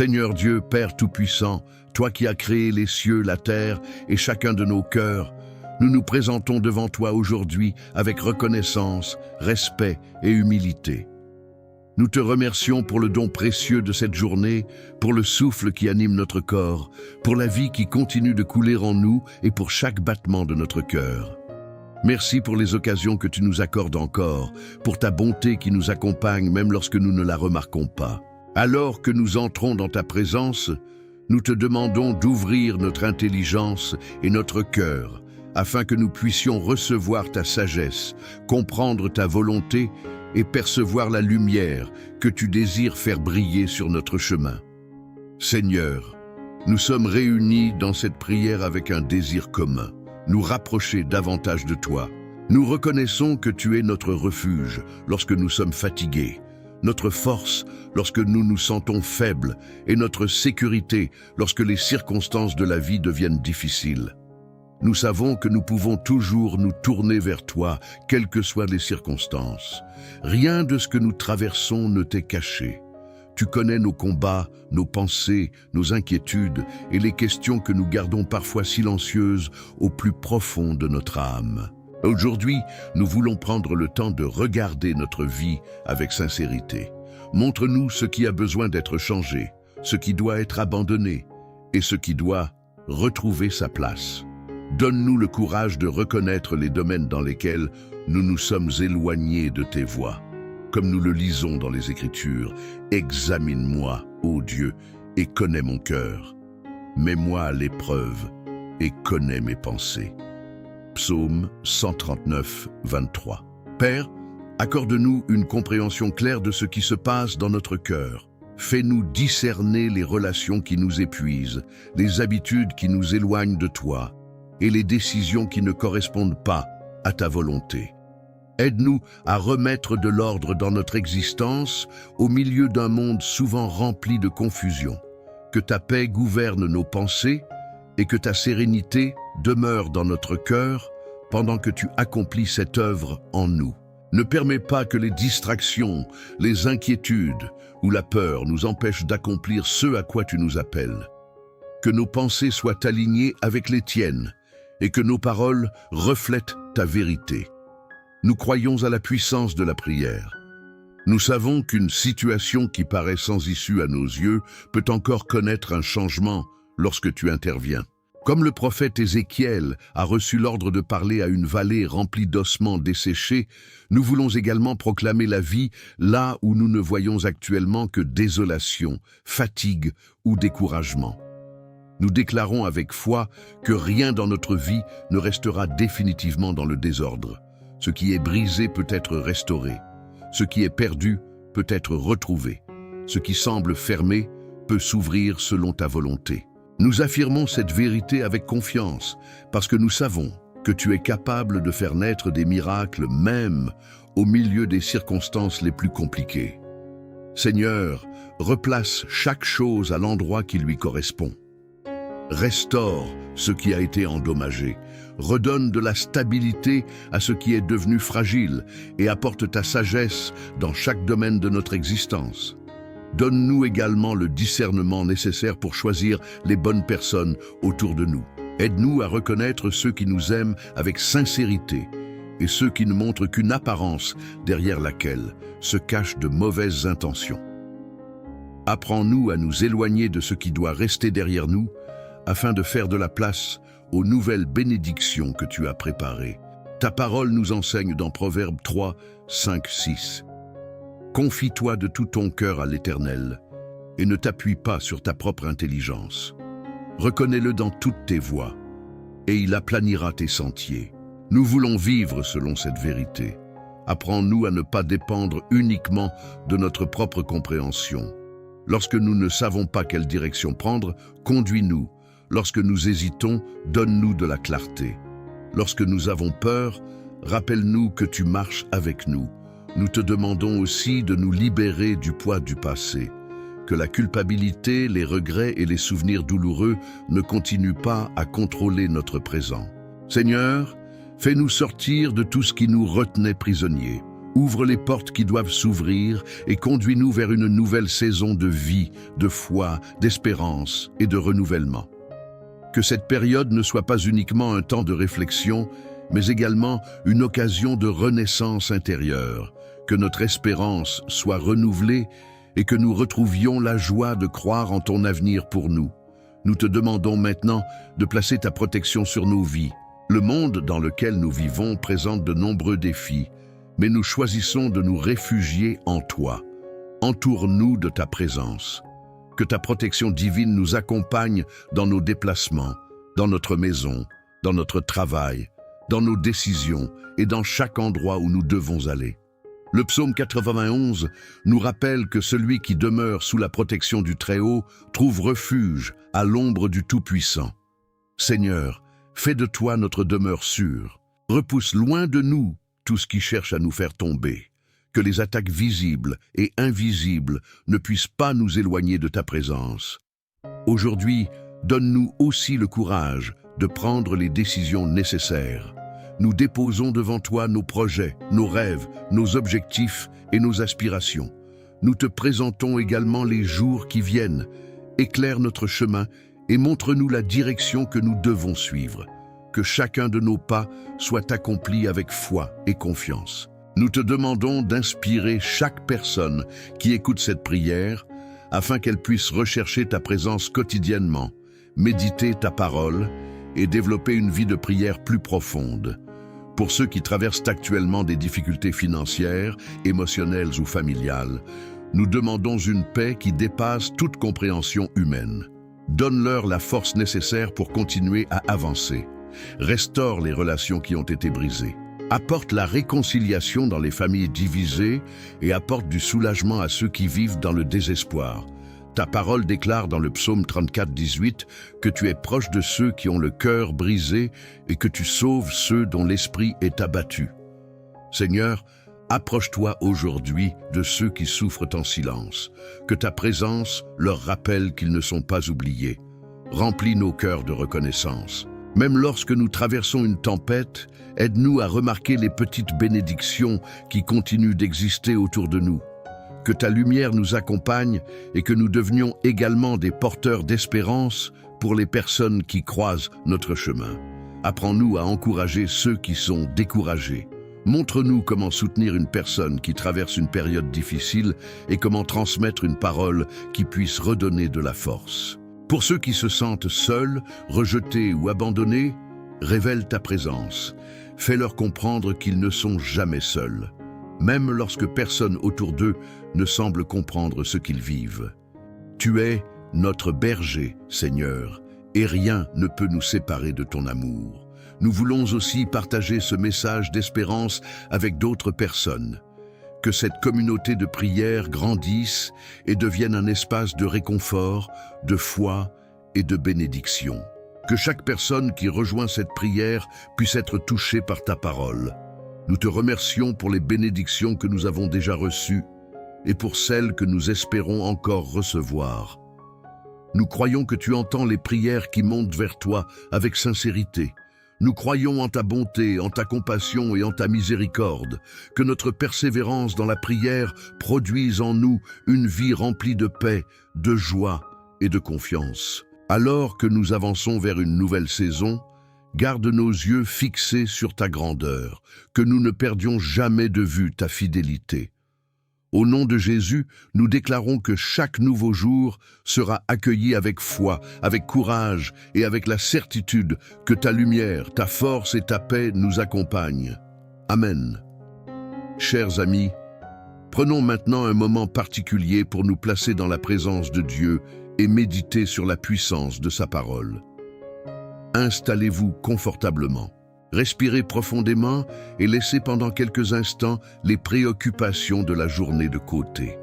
Seigneur Dieu, Père Tout-Puissant, toi qui as créé les cieux, la terre et chacun de nos cœurs, nous nous présentons devant toi aujourd'hui avec reconnaissance, respect et humilité. Nous te remercions pour le don précieux de cette journée, pour le souffle qui anime notre corps, pour la vie qui continue de couler en nous et pour chaque battement de notre cœur. Merci pour les occasions que tu nous accordes encore, pour ta bonté qui nous accompagne même lorsque nous ne la remarquons pas. Alors que nous entrons dans ta présence, nous te demandons d'ouvrir notre intelligence et notre cœur, afin que nous puissions recevoir ta sagesse, comprendre ta volonté et percevoir la lumière que tu désires faire briller sur notre chemin. Seigneur, nous sommes réunis dans cette prière avec un désir commun, nous rapprocher davantage de toi. Nous reconnaissons que tu es notre refuge lorsque nous sommes fatigués, notre force lorsque nous nous sentons faibles et notre sécurité lorsque les circonstances de la vie deviennent difficiles. Nous savons que nous pouvons toujours nous tourner vers toi, quelles que soient les circonstances. Rien de ce que nous traversons ne t'est caché. Tu connais nos combats, nos pensées, nos inquiétudes et les questions que nous gardons parfois silencieuses au plus profond de notre âme. Aujourd'hui, nous voulons prendre le temps de regarder notre vie avec sincérité. Montre-nous ce qui a besoin d'être changé, ce qui doit être abandonné et ce qui doit retrouver sa place. Donne-nous le courage de reconnaître les domaines dans lesquels nous nous sommes éloignés de tes voies. Comme nous le lisons dans les Écritures, examine-moi, ô Dieu, et connais mon cœur. Mets-moi à l'épreuve et connais mes pensées. Psaume 139, 23. Père, accorde-nous une compréhension claire de ce qui se passe dans notre cœur. Fais-nous discerner les relations qui nous épuisent, les habitudes qui nous éloignent de toi et les décisions qui ne correspondent pas à ta volonté. Aide-nous à remettre de l'ordre dans notre existence au milieu d'un monde souvent rempli de confusion. Que ta paix gouverne nos pensées et que ta sérénité demeure dans notre cœur pendant que tu accomplis cette œuvre en nous. Ne permets pas que les distractions, les inquiétudes ou la peur nous empêchent d'accomplir ce à quoi tu nous appelles. Que nos pensées soient alignées avec les tiennes et que nos paroles reflètent ta vérité. Nous croyons à la puissance de la prière. Nous savons qu'une situation qui paraît sans issue à nos yeux peut encore connaître un changement lorsque tu interviens. Comme le prophète Ézéchiel a reçu l'ordre de parler à une vallée remplie d'ossements desséchés, nous voulons également proclamer la vie là où nous ne voyons actuellement que désolation, fatigue ou découragement. Nous déclarons avec foi que rien dans notre vie ne restera définitivement dans le désordre. Ce qui est brisé peut être restauré. Ce qui est perdu peut être retrouvé. Ce qui semble fermé peut s'ouvrir selon ta volonté. Nous affirmons cette vérité avec confiance parce que nous savons que tu es capable de faire naître des miracles même au milieu des circonstances les plus compliquées. Seigneur, replace chaque chose à l'endroit qui lui correspond. Restaure ce qui a été endommagé, redonne de la stabilité à ce qui est devenu fragile et apporte ta sagesse dans chaque domaine de notre existence. Donne-nous également le discernement nécessaire pour choisir les bonnes personnes autour de nous. Aide-nous à reconnaître ceux qui nous aiment avec sincérité et ceux qui ne montrent qu'une apparence derrière laquelle se cachent de mauvaises intentions. Apprends-nous à nous éloigner de ce qui doit rester derrière nous afin de faire de la place aux nouvelles bénédictions que tu as préparées. Ta parole nous enseigne dans Proverbes 3, 5, 6. Confie-toi de tout ton cœur à l'Éternel et ne t'appuie pas sur ta propre intelligence. Reconnais-le dans toutes tes voies et il aplanira tes sentiers. Nous voulons vivre selon cette vérité. Apprends-nous à ne pas dépendre uniquement de notre propre compréhension. Lorsque nous ne savons pas quelle direction prendre, conduis-nous. Lorsque nous hésitons, donne-nous de la clarté. Lorsque nous avons peur, rappelle-nous que tu marches avec nous. Nous te demandons aussi de nous libérer du poids du passé. Que la culpabilité, les regrets et les souvenirs douloureux ne continuent pas à contrôler notre présent. Seigneur, fais-nous sortir de tout ce qui nous retenait prisonniers. Ouvre les portes qui doivent s'ouvrir et conduis-nous vers une nouvelle saison de vie, de foi, d'espérance et de renouvellement. Que cette période ne soit pas uniquement un temps de réflexion, mais également une occasion de renaissance intérieure, que notre espérance soit renouvelée et que nous retrouvions la joie de croire en ton avenir pour nous. Nous te demandons maintenant de placer ta protection sur nos vies. Le monde dans lequel nous vivons présente de nombreux défis, mais nous choisissons de nous réfugier en toi. Entoure-nous de ta présence. Que ta protection divine nous accompagne dans nos déplacements, dans notre maison, dans notre travail, dans nos décisions et dans chaque endroit où nous devons aller. Le psaume 91 nous rappelle que celui qui demeure sous la protection du Très-Haut trouve refuge à l'ombre du Tout-Puissant. Seigneur, fais de toi notre demeure sûre. Repousse loin de nous tout ce qui cherche à nous faire tomber. Que les attaques visibles et invisibles ne puissent pas nous éloigner de ta présence. Aujourd'hui, donne-nous aussi le courage de prendre les décisions nécessaires. Nous déposons devant toi nos projets, nos rêves, nos objectifs et nos aspirations. Nous te présentons également les jours qui viennent. Éclaire notre chemin et montre-nous la direction que nous devons suivre. Que chacun de nos pas soit accompli avec foi et confiance. Nous te demandons d'inspirer chaque personne qui écoute cette prière afin qu'elle puisse rechercher ta présence quotidiennement, méditer ta parole et développer une vie de prière plus profonde. Pour ceux qui traversent actuellement des difficultés financières, émotionnelles ou familiales, nous demandons une paix qui dépasse toute compréhension humaine. Donne-leur la force nécessaire pour continuer à avancer. Restaure les relations qui ont été brisées. Apporte la réconciliation dans les familles divisées et apporte du soulagement à ceux qui vivent dans le désespoir. Ta parole déclare dans le psaume 34, 18 que tu es proche de ceux qui ont le cœur brisé et que tu sauves ceux dont l'esprit est abattu. Seigneur, approche-toi aujourd'hui de ceux qui souffrent en silence. Que ta présence leur rappelle qu'ils ne sont pas oubliés. Remplis nos cœurs de reconnaissance. Même lorsque nous traversons une tempête, aide-nous à remarquer les petites bénédictions qui continuent d'exister autour de nous. Que ta lumière nous accompagne et que nous devenions également des porteurs d'espérance pour les personnes qui croisent notre chemin. Apprends-nous à encourager ceux qui sont découragés. Montre-nous comment soutenir une personne qui traverse une période difficile et comment transmettre une parole qui puisse redonner de la force. Pour ceux qui se sentent seuls, rejetés ou abandonnés, révèle ta présence. Fais-leur comprendre qu'ils ne sont jamais seuls, même lorsque personne autour d'eux ne semble comprendre ce qu'ils vivent. Tu es notre berger, Seigneur, et rien ne peut nous séparer de ton amour. Nous voulons aussi partager ce message d'espérance avec d'autres personnes. Que cette communauté de prière grandisse et devienne un espace de réconfort, de foi et de bénédiction. Que chaque personne qui rejoint cette prière puisse être touchée par ta parole. Nous te remercions pour les bénédictions que nous avons déjà reçues et pour celles que nous espérons encore recevoir. Nous croyons que tu entends les prières qui montent vers toi avec sincérité. Nous croyons en ta bonté, en ta compassion et en ta miséricorde, que notre persévérance dans la prière produise en nous une vie remplie de paix, de joie et de confiance. Alors que nous avançons vers une nouvelle saison, garde nos yeux fixés sur ta grandeur, que nous ne perdions jamais de vue ta fidélité. Au nom de Jésus, nous déclarons que chaque nouveau jour sera accueilli avec foi, avec courage et avec la certitude que ta lumière, ta force et ta paix nous accompagnent. Amen. Chers amis, prenons maintenant un moment particulier pour nous placer dans la présence de Dieu et méditer sur la puissance de sa parole. Installez-vous confortablement. Respirez profondément et laissez pendant quelques instants les préoccupations de la journée de côté.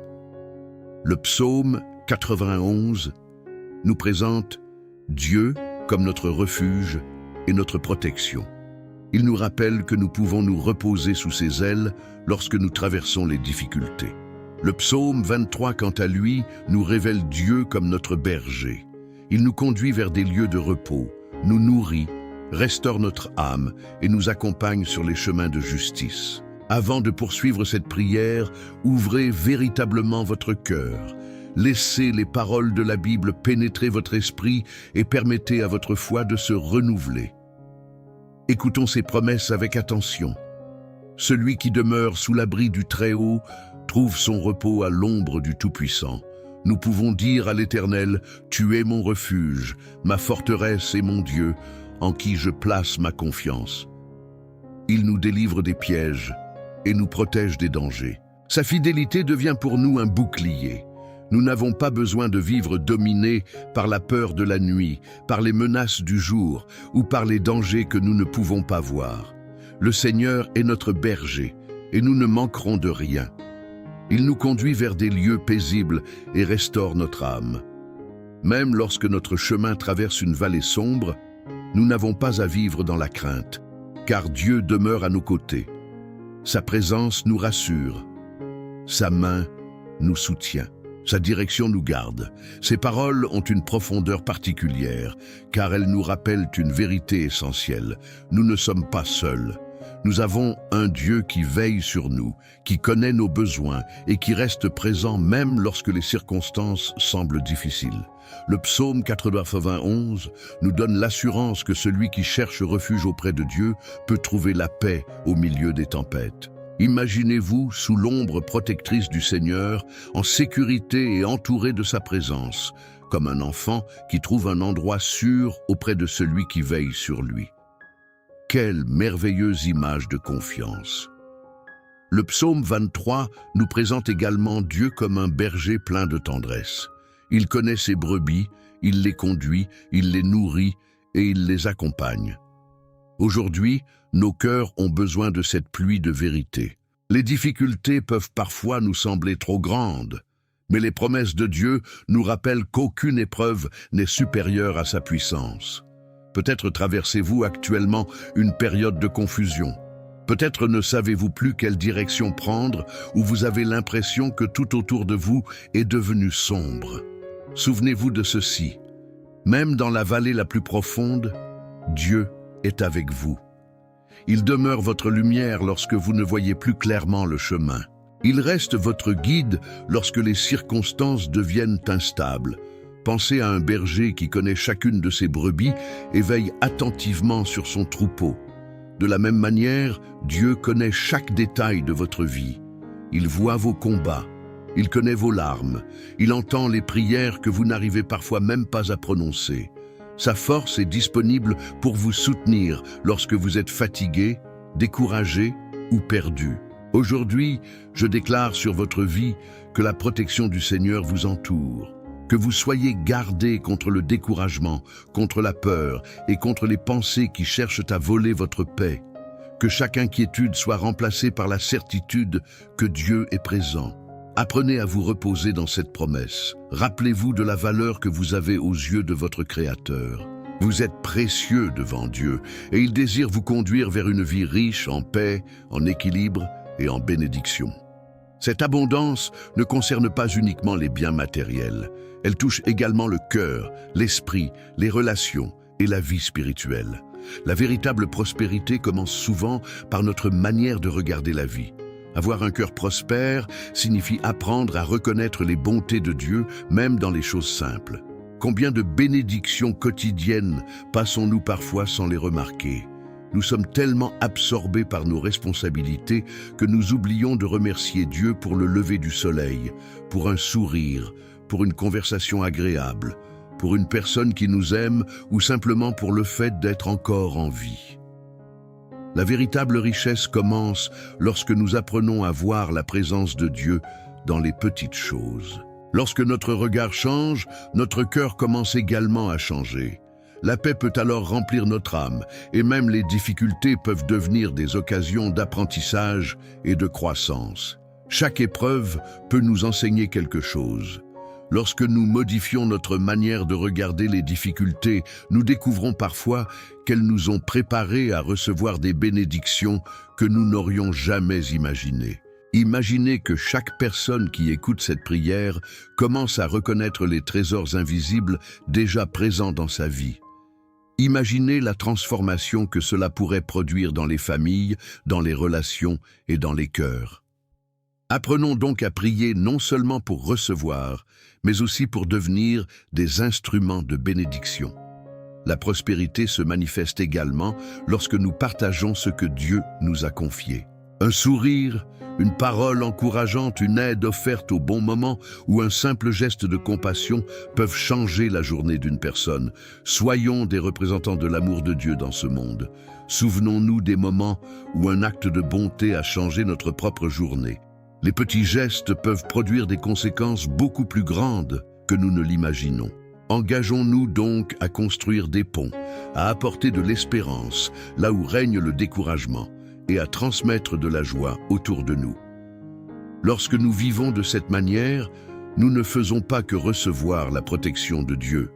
Le psaume 91 nous présente Dieu comme notre refuge et notre protection. Il nous rappelle que nous pouvons nous reposer sous ses ailes lorsque nous traversons les difficultés. Le psaume 23, quant à lui, nous révèle Dieu comme notre berger. Il nous conduit vers des lieux de repos, nous nourrit, restaure notre âme et nous accompagne sur les chemins de justice. Avant de poursuivre cette prière, ouvrez véritablement votre cœur. Laissez les paroles de la Bible pénétrer votre esprit et permettez à votre foi de se renouveler. Écoutons ces promesses avec attention. Celui qui demeure sous l'abri du Très-Haut trouve son repos à l'ombre du Tout-Puissant. Nous pouvons dire à l'Éternel, « Tu es mon refuge, ma forteresse et mon Dieu, en qui je place ma confiance. » Il nous délivre des pièges et nous protège des dangers. Sa fidélité devient pour nous un bouclier. Nous n'avons pas besoin de vivre dominés par la peur de la nuit, par les menaces du jour ou par les dangers que nous ne pouvons pas voir. Le Seigneur est notre berger et nous ne manquerons de rien. Il nous conduit vers des lieux paisibles et restaure notre âme. Même lorsque notre chemin traverse une vallée sombre, nous n'avons pas à vivre dans la crainte, car Dieu demeure à nos côtés. Sa présence nous rassure, sa main nous soutient, sa direction nous garde. Ces paroles ont une profondeur particulière, car elles nous rappellent une vérité essentielle. Nous ne sommes pas seuls. Nous avons un Dieu qui veille sur nous, qui connaît nos besoins et qui reste présent même lorsque les circonstances semblent difficiles. Le psaume 91 nous donne l'assurance que celui qui cherche refuge auprès de Dieu peut trouver la paix au milieu des tempêtes. Imaginez-vous sous l'ombre protectrice du Seigneur, en sécurité et entouré de sa présence, comme un enfant qui trouve un endroit sûr auprès de celui qui veille sur lui. Quelle merveilleuse image de confiance! Le psaume 23 nous présente également Dieu comme un berger plein de tendresse. Il connaît ses brebis, il les conduit, il les nourrit et il les accompagne. Aujourd'hui, nos cœurs ont besoin de cette pluie de vérité. Les difficultés peuvent parfois nous sembler trop grandes, mais les promesses de Dieu nous rappellent qu'aucune épreuve n'est supérieure à sa puissance. Peut-être traversez-vous actuellement une période de confusion. Peut-être ne savez-vous plus quelle direction prendre ou vous avez l'impression que tout autour de vous est devenu sombre. Souvenez-vous de ceci. Même dans la vallée la plus profonde, Dieu est avec vous. Il demeure votre lumière lorsque vous ne voyez plus clairement le chemin. Il reste votre guide lorsque les circonstances deviennent instables. Pensez à un berger qui connaît chacune de ses brebis et veille attentivement sur son troupeau. De la même manière, Dieu connaît chaque détail de votre vie. Il voit vos combats, il connaît vos larmes, il entend les prières que vous n'arrivez parfois même pas à prononcer. Sa force est disponible pour vous soutenir lorsque vous êtes fatigué, découragé ou perdu. Aujourd'hui, je déclare sur votre vie que la protection du Seigneur vous entoure. Que vous soyez gardés contre le découragement, contre la peur et contre les pensées qui cherchent à voler votre paix. Que chaque inquiétude soit remplacée par la certitude que Dieu est présent. Apprenez à vous reposer dans cette promesse. Rappelez-vous de la valeur que vous avez aux yeux de votre Créateur. Vous êtes précieux devant Dieu et il désire vous conduire vers une vie riche en paix, en équilibre et en bénédiction. Cette abondance ne concerne pas uniquement les biens matériels. Elle touche également le cœur, l'esprit, les relations et la vie spirituelle. La véritable prospérité commence souvent par notre manière de regarder la vie. Avoir un cœur prospère signifie apprendre à reconnaître les bontés de Dieu, même dans les choses simples. Combien de bénédictions quotidiennes passons-nous parfois sans les remarquer? Nous sommes tellement absorbés par nos responsabilités que nous oublions de remercier Dieu pour le lever du soleil, pour un sourire, pour une conversation agréable, pour une personne qui nous aime ou simplement pour le fait d'être encore en vie. La véritable richesse commence lorsque nous apprenons à voir la présence de Dieu dans les petites choses. Lorsque notre regard change, notre cœur commence également à changer. La paix peut alors remplir notre âme et même les difficultés peuvent devenir des occasions d'apprentissage et de croissance. Chaque épreuve peut nous enseigner quelque chose. Lorsque nous modifions notre manière de regarder les difficultés, nous découvrons parfois qu'elles nous ont préparés à recevoir des bénédictions que nous n'aurions jamais imaginées. Imaginez que chaque personne qui écoute cette prière commence à reconnaître les trésors invisibles déjà présents dans sa vie. Imaginez la transformation que cela pourrait produire dans les familles, dans les relations et dans les cœurs. Apprenons donc à prier non seulement pour recevoir, mais aussi pour devenir des instruments de bénédiction. La prospérité se manifeste également lorsque nous partageons ce que Dieu nous a confié. Un sourire, une parole encourageante, une aide offerte au bon moment ou un simple geste de compassion peuvent changer la journée d'une personne. Soyons des représentants de l'amour de Dieu dans ce monde. Souvenons-nous des moments où un acte de bonté a changé notre propre journée. Les petits gestes peuvent produire des conséquences beaucoup plus grandes que nous ne l'imaginons. Engageons-nous donc à construire des ponts, à apporter de l'espérance là où règne le découragement et à transmettre de la joie autour de nous. Lorsque nous vivons de cette manière, nous ne faisons pas que recevoir la protection de Dieu.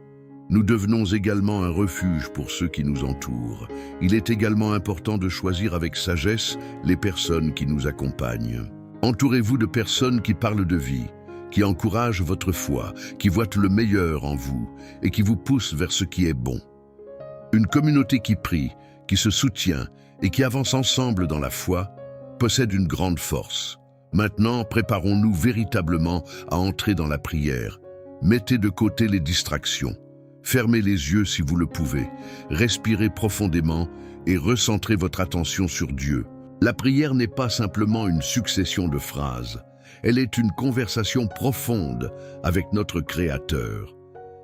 Nous devenons également un refuge pour ceux qui nous entourent. Il est également important de choisir avec sagesse les personnes qui nous accompagnent. Entourez-vous de personnes qui parlent de vie, qui encouragent votre foi, qui voient le meilleur en vous et qui vous poussent vers ce qui est bon. Une communauté qui prie, qui se soutient et qui avance ensemble dans la foi, possède une grande force. Maintenant, préparons-nous véritablement à entrer dans la prière. Mettez de côté les distractions. Fermez les yeux si vous le pouvez. Respirez profondément et recentrez votre attention sur Dieu. La prière n'est pas simplement une succession de phrases. Elle est une conversation profonde avec notre Créateur.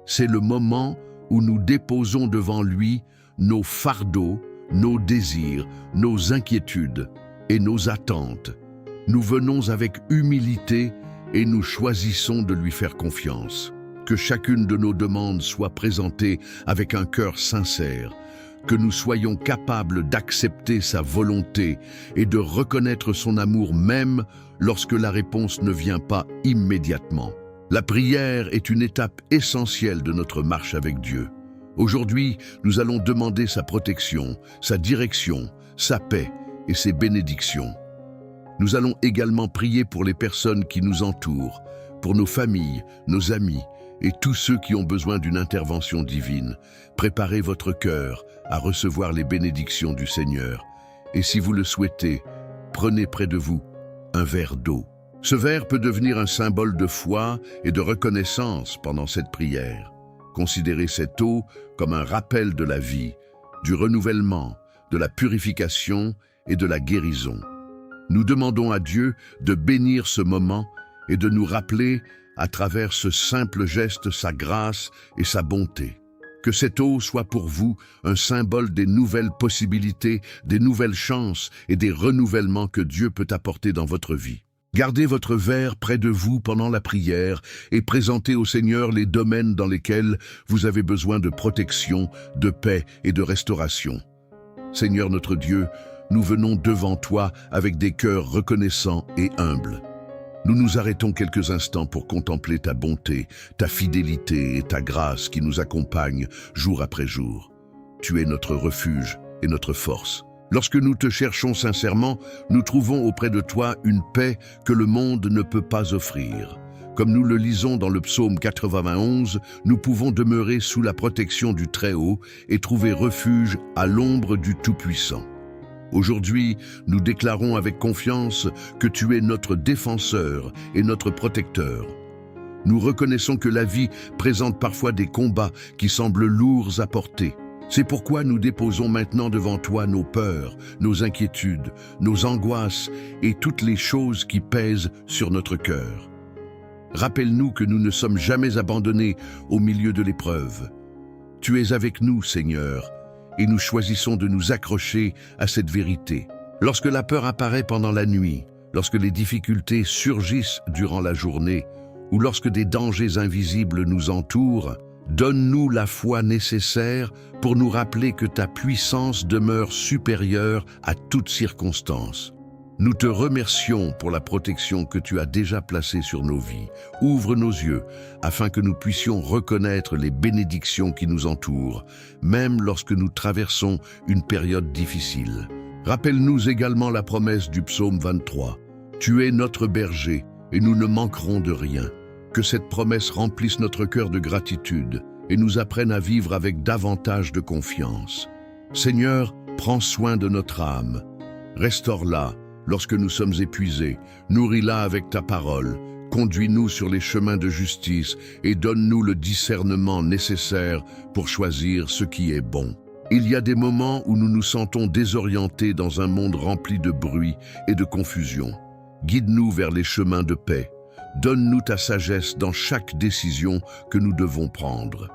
C'est le moment où nous déposons devant lui nos fardeaux, nos désirs, nos inquiétudes et nos attentes. Nous venons avec humilité et nous choisissons de lui faire confiance. Que chacune de nos demandes soit présentée avec un cœur sincère, que nous soyons capables d'accepter sa volonté et de reconnaître son amour même lorsque la réponse ne vient pas immédiatement. La prière est une étape essentielle de notre marche avec Dieu. Aujourd'hui, nous allons demander sa protection, sa direction, sa paix et ses bénédictions. Nous allons également prier pour les personnes qui nous entourent, pour nos familles, nos amis et tous ceux qui ont besoin d'une intervention divine. Préparez votre cœur à recevoir les bénédictions du Seigneur. Et si vous le souhaitez, prenez près de vous un verre d'eau. Ce verre peut devenir un symbole de foi et de reconnaissance pendant cette prière. Considérez cette eau comme un rappel de la vie, du renouvellement, de la purification et de la guérison. Nous demandons à Dieu de bénir ce moment et de nous rappeler à travers ce simple geste sa grâce et sa bonté. Que cette eau soit pour vous un symbole des nouvelles possibilités, des nouvelles chances et des renouvellements que Dieu peut apporter dans votre vie. Gardez votre verre près de vous pendant la prière et présentez au Seigneur les domaines dans lesquels vous avez besoin de protection, de paix et de restauration. Seigneur notre Dieu, nous venons devant toi avec des cœurs reconnaissants et humbles. Nous nous arrêtons quelques instants pour contempler ta bonté, ta fidélité et ta grâce qui nous accompagnent jour après jour. Tu es notre refuge et notre force. Lorsque nous te cherchons sincèrement, nous trouvons auprès de toi une paix que le monde ne peut pas offrir. Comme nous le lisons dans le psaume 91, nous pouvons demeurer sous la protection du Très-Haut et trouver refuge à l'ombre du Tout-Puissant. Aujourd'hui, nous déclarons avec confiance que tu es notre défenseur et notre protecteur. Nous reconnaissons que la vie présente parfois des combats qui semblent lourds à porter. C'est pourquoi nous déposons maintenant devant toi nos peurs, nos inquiétudes, nos angoisses et toutes les choses qui pèsent sur notre cœur. Rappelle-nous que nous ne sommes jamais abandonnés au milieu de l'épreuve. Tu es avec nous, Seigneur, et nous choisissons de nous accrocher à cette vérité. Lorsque la peur apparaît pendant la nuit, lorsque les difficultés surgissent durant la journée, ou lorsque des dangers invisibles nous entourent, donne-nous la foi nécessaire pour nous rappeler que ta puissance demeure supérieure à toute circonstance. Nous te remercions pour la protection que tu as déjà placée sur nos vies. Ouvre nos yeux afin que nous puissions reconnaître les bénédictions qui nous entourent, même lorsque nous traversons une période difficile. Rappelle-nous également la promesse du psaume 23. Tu es notre berger et nous ne manquerons de rien. Que cette promesse remplisse notre cœur de gratitude et nous apprenne à vivre avec davantage de confiance. Seigneur, prends soin de notre âme. Restaure-la lorsque nous sommes épuisés. Nourris-la avec ta parole. Conduis-nous sur les chemins de justice et donne-nous le discernement nécessaire pour choisir ce qui est bon. Il y a des moments où nous nous sentons désorientés dans un monde rempli de bruit et de confusion. Guide-nous vers les chemins de paix. Donne-nous ta sagesse dans chaque décision que nous devons prendre.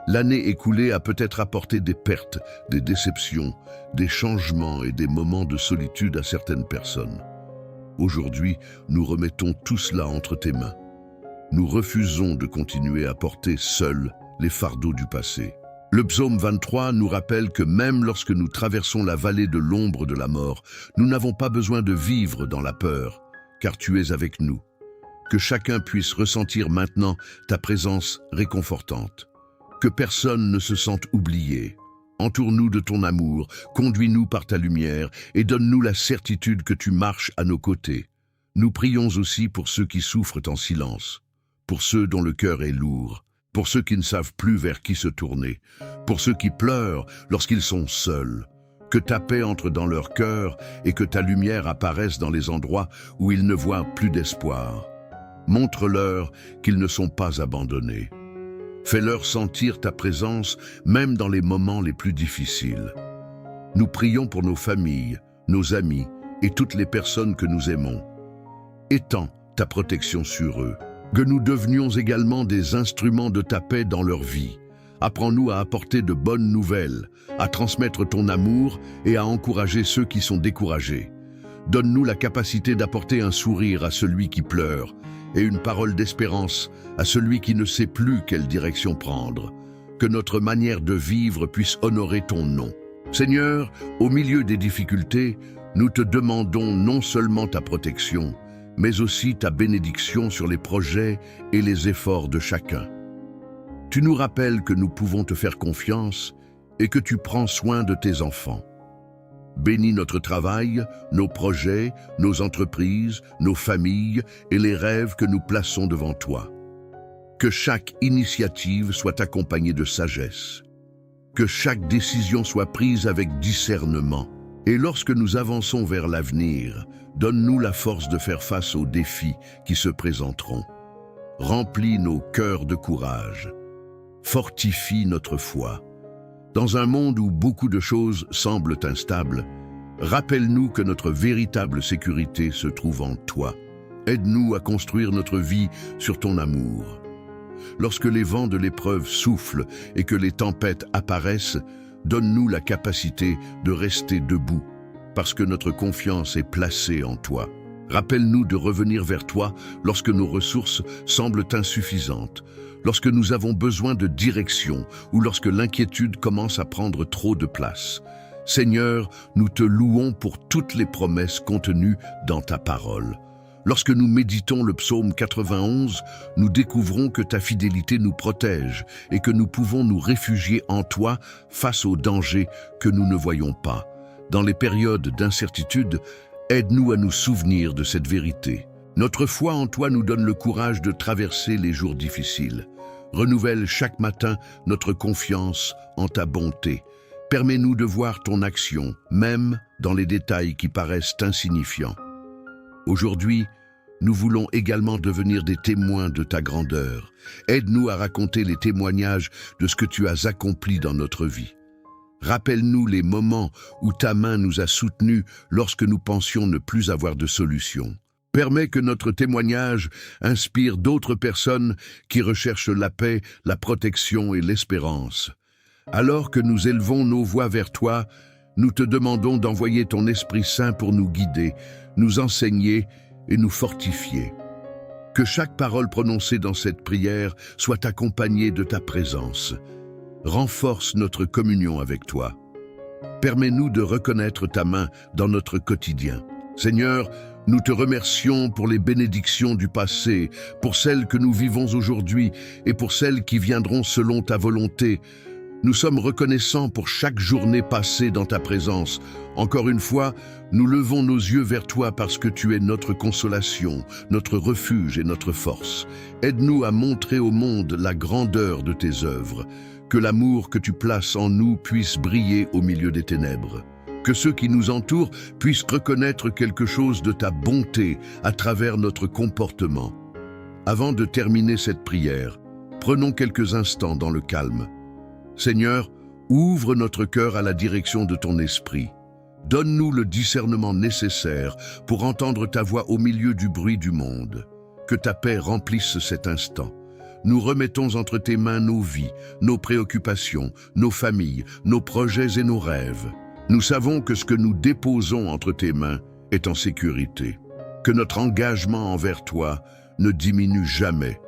L'année écoulée a peut-être apporté des pertes, des déceptions, des changements et des moments de solitude à certaines personnes. Aujourd'hui, nous remettons tout cela entre tes mains. Nous refusons de continuer à porter seuls les fardeaux du passé. Le psaume 23 nous rappelle que même lorsque nous traversons la vallée de l'ombre de la mort, nous n'avons pas besoin de vivre dans la peur, car tu es avec nous. Que chacun puisse ressentir maintenant ta présence réconfortante. Que personne ne se sente oublié. Entoure-nous de ton amour, conduis-nous par ta lumière et donne-nous la certitude que tu marches à nos côtés. Nous prions aussi pour ceux qui souffrent en silence, pour ceux dont le cœur est lourd, pour ceux qui ne savent plus vers qui se tourner, pour ceux qui pleurent lorsqu'ils sont seuls. Que ta paix entre dans leur cœur et que ta lumière apparaisse dans les endroits où ils ne voient plus d'espoir. Montre-leur qu'ils ne sont pas abandonnés. Fais-leur sentir ta présence même dans les moments les plus difficiles. Nous prions pour nos familles, nos amis et toutes les personnes que nous aimons. Étends ta protection sur eux. Que nous devenions également des instruments de ta paix dans leur vie. Apprends-nous à apporter de bonnes nouvelles, à transmettre ton amour et à encourager ceux qui sont découragés. Donne-nous la capacité d'apporter un sourire à celui qui pleure et une parole d'espérance à celui qui ne sait plus quelle direction prendre. Que notre manière de vivre puisse honorer ton nom. Seigneur, au milieu des difficultés, nous te demandons non seulement ta protection, mais aussi ta bénédiction sur les projets et les efforts de chacun. Tu nous rappelles que nous pouvons te faire confiance et que tu prends soin de tes enfants. Bénis notre travail, nos projets, nos entreprises, nos familles et les rêves que nous plaçons devant toi. Que chaque initiative soit accompagnée de sagesse. Que chaque décision soit prise avec discernement. Et lorsque nous avançons vers l'avenir, donne-nous la force de faire face aux défis qui se présenteront. Remplis nos cœurs de courage. Fortifie notre foi. Dans un monde où beaucoup de choses semblent instables, rappelle-nous que notre véritable sécurité se trouve en toi. Aide-nous à construire notre vie sur ton amour. Lorsque les vents de l'épreuve soufflent et que les tempêtes apparaissent, donne-nous la capacité de rester debout, parce que notre confiance est placée en toi. Rappelle-nous de revenir vers toi lorsque nos ressources semblent insuffisantes, lorsque nous avons besoin de direction ou lorsque l'inquiétude commence à prendre trop de place. Seigneur, nous te louons pour toutes les promesses contenues dans ta parole. Lorsque nous méditons le psaume 91, nous découvrons que ta fidélité nous protège et que nous pouvons nous réfugier en toi face aux dangers que nous ne voyons pas. Dans les périodes d'incertitude, aide-nous à nous souvenir de cette vérité. Notre foi en toi nous donne le courage de traverser les jours difficiles. Renouvelle chaque matin notre confiance en ta bonté. Permets-nous de voir ton action, même dans les détails qui paraissent insignifiants. Aujourd'hui, nous voulons également devenir des témoins de ta grandeur. Aide-nous à raconter les témoignages de ce que tu as accompli dans notre vie. Rappelle-nous les moments où ta main nous a soutenus lorsque nous pensions ne plus avoir de solution. Permets que notre témoignage inspire d'autres personnes qui recherchent la paix, la protection et l'espérance. Alors que nous élevons nos voix vers toi, nous te demandons d'envoyer ton Esprit Saint pour nous guider, nous enseigner et nous fortifier. Que chaque parole prononcée dans cette prière soit accompagnée de ta présence. Renforce notre communion avec toi. Permets-nous de reconnaître ta main dans notre quotidien. Seigneur, nous te remercions pour les bénédictions du passé, pour celles que nous vivons aujourd'hui et pour celles qui viendront selon ta volonté. Nous sommes reconnaissants pour chaque journée passée dans ta présence. Encore une fois, nous levons nos yeux vers toi parce que tu es notre consolation, notre refuge et notre force. Aide-nous à montrer au monde la grandeur de tes œuvres. Que l'amour que tu places en nous puisse briller au milieu des ténèbres. Que ceux qui nous entourent puissent reconnaître quelque chose de ta bonté à travers notre comportement. Avant de terminer cette prière, prenons quelques instants dans le calme. Seigneur, ouvre notre cœur à la direction de ton esprit. Donne-nous le discernement nécessaire pour entendre ta voix au milieu du bruit du monde. Que ta paix remplisse cet instant. Nous remettons entre tes mains nos vies, nos préoccupations, nos familles, nos projets et nos rêves. Nous savons que ce que nous déposons entre tes mains est en sécurité. Que notre engagement envers toi ne diminue jamais.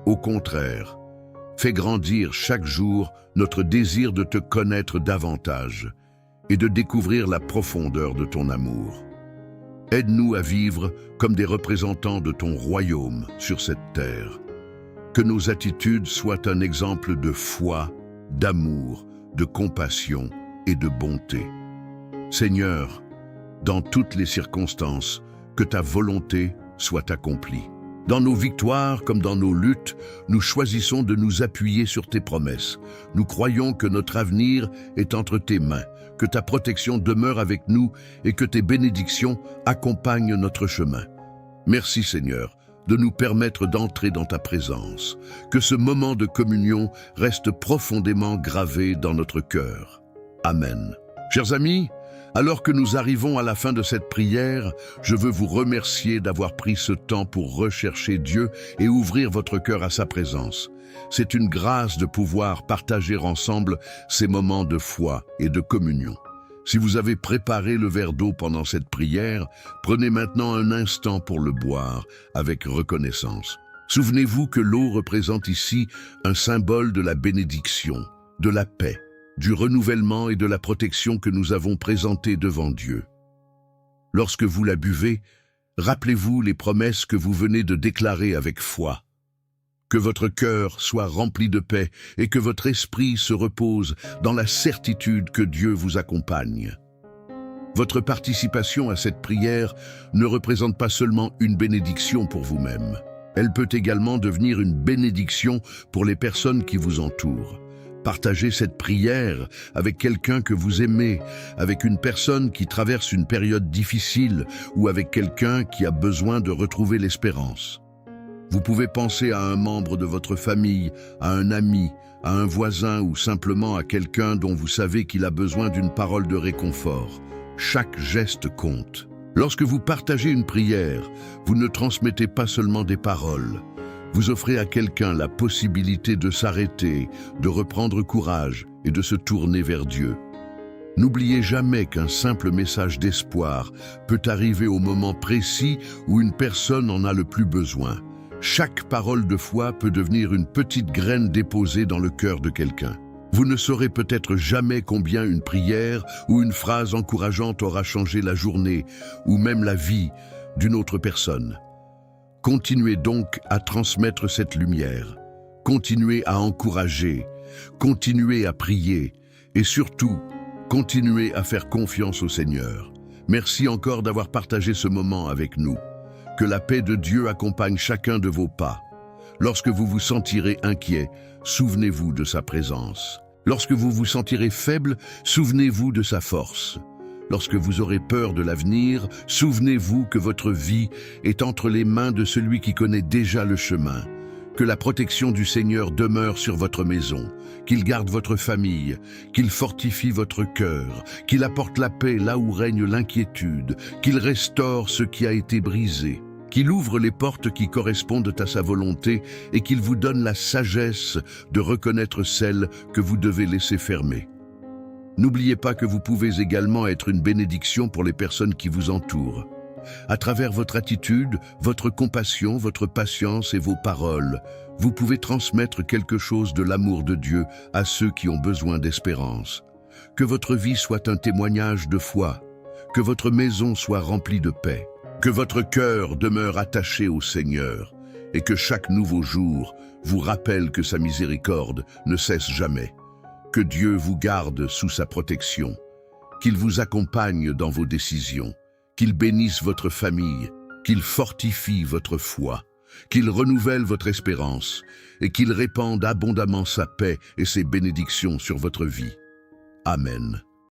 Au contraire, fais grandir chaque jour notre désir de te connaître davantage et de découvrir la profondeur de ton amour. Aide-nous à vivre comme des représentants de ton royaume sur cette terre. Que nos attitudes soient un exemple de foi, d'amour, de compassion et de bonté. Seigneur, dans toutes les circonstances, que ta volonté soit accomplie. Dans nos victoires comme dans nos luttes, nous choisissons de nous appuyer sur tes promesses. Nous croyons que notre avenir est entre tes mains, que ta protection demeure avec nous et que tes bénédictions accompagnent notre chemin. Merci Seigneur de nous permettre d'entrer dans ta présence. Que ce moment de communion reste profondément gravé dans notre cœur. Amen. Chers amis, alors que nous arrivons à la fin de cette prière, je veux vous remercier d'avoir pris ce temps pour rechercher Dieu et ouvrir votre cœur à sa présence. C'est une grâce de pouvoir partager ensemble ces moments de foi et de communion. Si vous avez préparé le verre d'eau pendant cette prière, prenez maintenant un instant pour le boire avec reconnaissance. Souvenez-vous que l'eau représente ici un symbole de la bénédiction, de la paix, du renouvellement et de la protection que nous avons présenté devant Dieu. Lorsque vous la buvez, rappelez-vous les promesses que vous venez de déclarer avec foi. Que votre cœur soit rempli de paix et que votre esprit se repose dans la certitude que Dieu vous accompagne. Votre participation à cette prière ne représente pas seulement une bénédiction pour vous-même. Elle peut également devenir une bénédiction pour les personnes qui vous entourent. Partagez cette prière avec quelqu'un que vous aimez, avec une personne qui traverse une période difficile ou avec quelqu'un qui a besoin de retrouver l'espérance. Vous pouvez penser à un membre de votre famille, à un ami, à un voisin ou simplement à quelqu'un dont vous savez qu'il a besoin d'une parole de réconfort. Chaque geste compte. Lorsque vous partagez une prière, vous ne transmettez pas seulement des paroles. Vous offrez à quelqu'un la possibilité de s'arrêter, de reprendre courage et de se tourner vers Dieu. N'oubliez jamais qu'un simple message d'espoir peut arriver au moment précis où une personne en a le plus besoin. Chaque parole de foi peut devenir une petite graine déposée dans le cœur de quelqu'un. Vous ne saurez peut-être jamais combien une prière ou une phrase encourageante aura changé la journée ou même la vie d'une autre personne. Continuez donc à transmettre cette lumière. Continuez à encourager. Continuez à prier. Et surtout, continuez à faire confiance au Seigneur. Merci encore d'avoir partagé ce moment avec nous. Que la paix de Dieu accompagne chacun de vos pas. Lorsque vous vous sentirez inquiet, souvenez-vous de sa présence. Lorsque vous vous sentirez faible, souvenez-vous de sa force. Lorsque vous aurez peur de l'avenir, souvenez-vous que votre vie est entre les mains de celui qui connaît déjà le chemin. Que la protection du Seigneur demeure sur votre maison, qu'il garde votre famille, qu'il fortifie votre cœur, qu'il apporte la paix là où règne l'inquiétude, qu'il restaure ce qui a été brisé, qu'il ouvre les portes qui correspondent à sa volonté et qu'il vous donne la sagesse de reconnaître celles que vous devez laisser fermées. N'oubliez pas que vous pouvez également être une bénédiction pour les personnes qui vous entourent. À travers votre attitude, votre compassion, votre patience et vos paroles, vous pouvez transmettre quelque chose de l'amour de Dieu à ceux qui ont besoin d'espérance. Que votre vie soit un témoignage de foi, que votre maison soit remplie de paix, que votre cœur demeure attaché au Seigneur et que chaque nouveau jour vous rappelle que sa miséricorde ne cesse jamais. Que Dieu vous garde sous sa protection, qu'il vous accompagne dans vos décisions, qu'il bénisse votre famille, qu'il fortifie votre foi, qu'il renouvelle votre espérance et qu'il répande abondamment sa paix et ses bénédictions sur votre vie. Amen.